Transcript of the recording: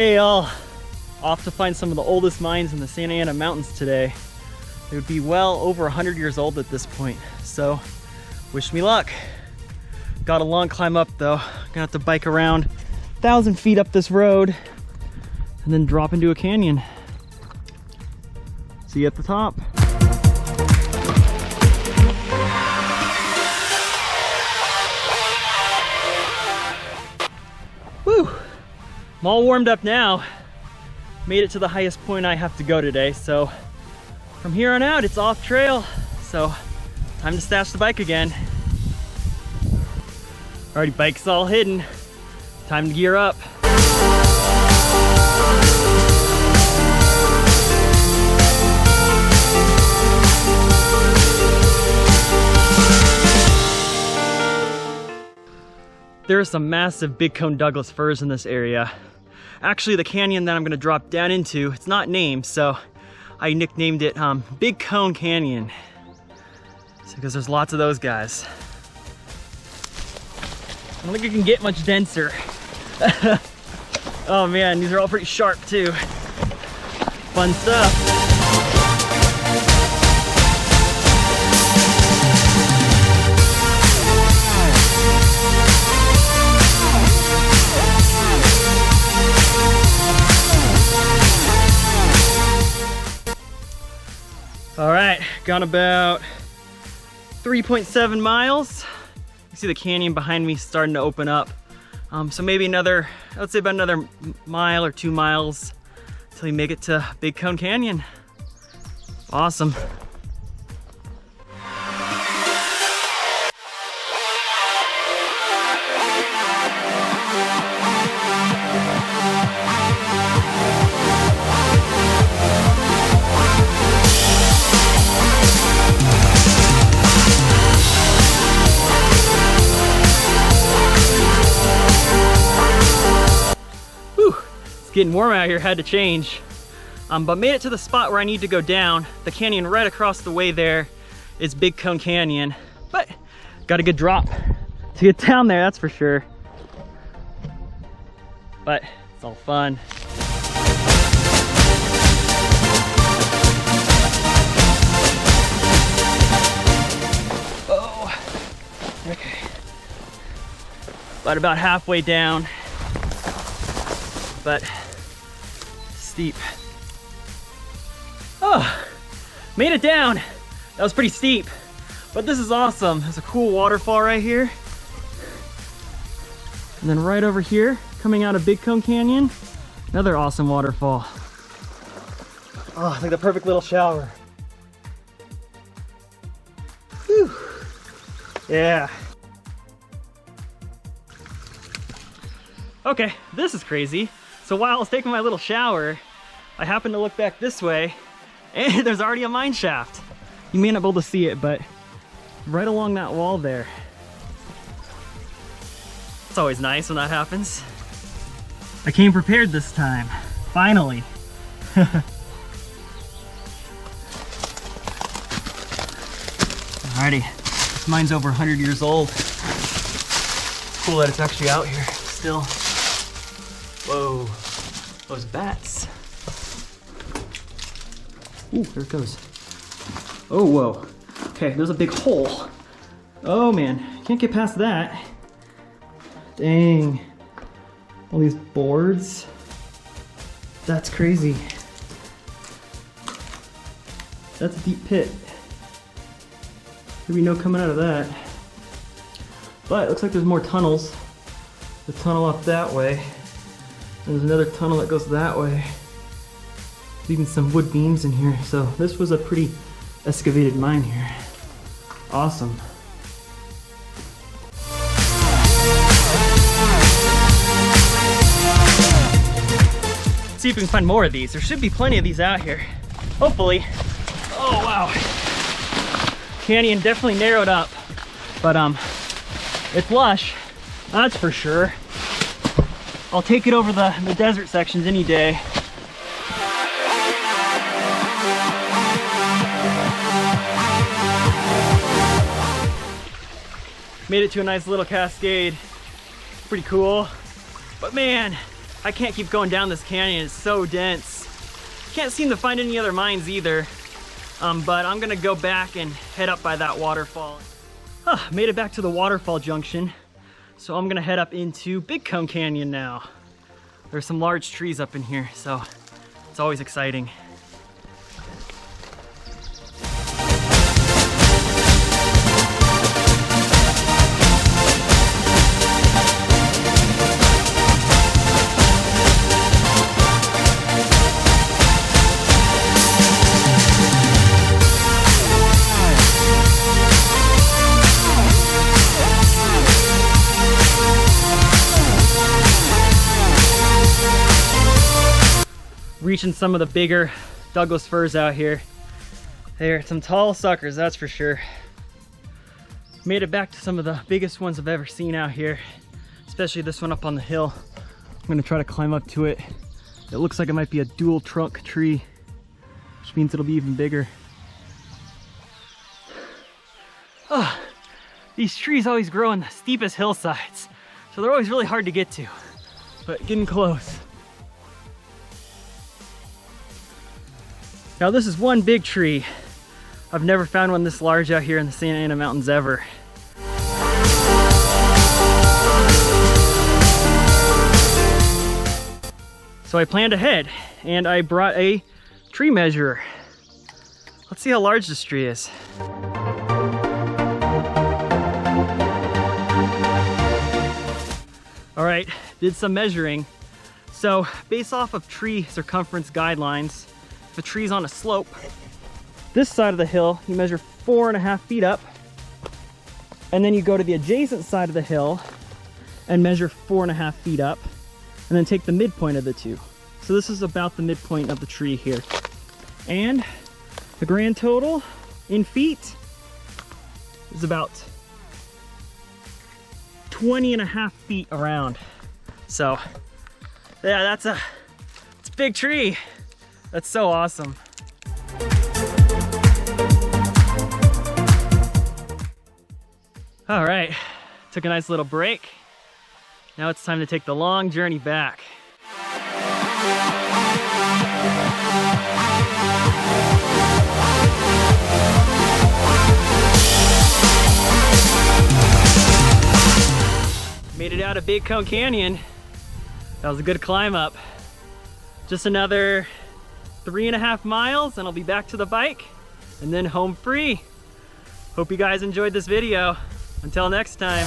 Hey all, off to find some of the oldest mines in the Santa Ana Mountains today. They would be well over 100 years old at this point, so wish me luck. Got a long climb up though. Gonna have to bike around 1,000 feet up this road and then drop into a canyon. See you at the top. Woo! I'm all warmed up now. Made it to the highest point I have to go today, so from here on out it's off trail. So time to stash the bike again. Already, bike's all hidden. Time to gear up. There are some massive big cone Douglas firs in this area. Actually, the canyon that I'm gonna drop down into, it's not named, so I nicknamed it Big Cone Canyon. Because there's lots of those guys. I don't think it can get much denser. Oh man, these are all pretty sharp too. Fun stuff. All right, gone about 3.7 miles. You see the canyon behind me starting to open up. So maybe another, let's say about another mile or 2 miles until you make it to Big Cone Canyon. Awesome. Getting warm out here, had to change. But made it to the spot where I need to go down. The canyon right across the way there is Big Cone Canyon. But got a good drop to get down there, that's for sure. But it's all fun. Oh, okay. About halfway down. But steep. Oh, made it down. That was pretty steep, but this is awesome. There's a cool waterfall right here. And then right over here, coming out of Big Cone Canyon, another awesome waterfall. Oh, like the perfect little shower. Whew. Yeah. Okay, this is crazy. So while I was taking my little shower, I happened to look back this way and there's already a mine shaft. You may not be able to see it, but right along that wall there. It's always nice when that happens. I came prepared this time, finally. Alrighty, this mine's over 100 years old. Cool that it's actually out here still. Whoa, those bats. Ooh, there it goes. Oh, whoa. Okay, there's a big hole. Oh man, can't get past that. Dang. All these boards. That's crazy. That's a deep pit. There'd be no coming out of that. But it looks like there's more tunnels. The tunnel up that way. There's another tunnel that goes that way. There's even some wood beams in here. So this was a pretty excavated mine here. Awesome. Let's see if we can find more of these. There should be plenty of these out here. Hopefully. Oh wow. Canyon definitely narrowed up. But it's lush. That's for sure. I'll take it over the desert sections any day. Made it to a nice little cascade. Pretty cool. But man, I can't keep going down this canyon, it's so dense. Can't seem to find any other mines either. But I'm gonna go back and head up by that waterfall. Made it back to the waterfall junction. So I'm gonna head up into Big Cone Canyon now. There's some large trees up in here, so it's always exciting. Reaching some of the bigger Douglas firs out here. They're some tall suckers, that's for sure. Made it back to some of the biggest ones I've ever seen out here, especially this one up on the hill. I'm gonna try to climb up to it. It looks like it might be a dual trunk tree, which means it'll be even bigger. These trees always grow on the steepest hillsides, so they're always really hard to get to, but getting close. Now this is one big tree. I've never found one this large out here in the Santa Ana Mountains ever. So I planned ahead and I brought a tree measurer. Let's see how large this tree is. All right, did some measuring. So based off of tree circumference guidelines, if a tree's on a slope, this side of the hill, you measure 4.5 feet up, and then you go to the adjacent side of the hill and measure 4.5 feet up, and then take the midpoint of the two. So this is about the midpoint of the tree here. And the grand total in feet is about 20.5 feet around. So yeah, it's a big tree. That's so awesome. All right, took a nice little break. Now it's time to take the long journey back. Made it out of Big Cone Canyon. That was a good climb up. Just another 3.5 miles and I'll be back to the bike and then home free. Hope you guys enjoyed this video. Until next time.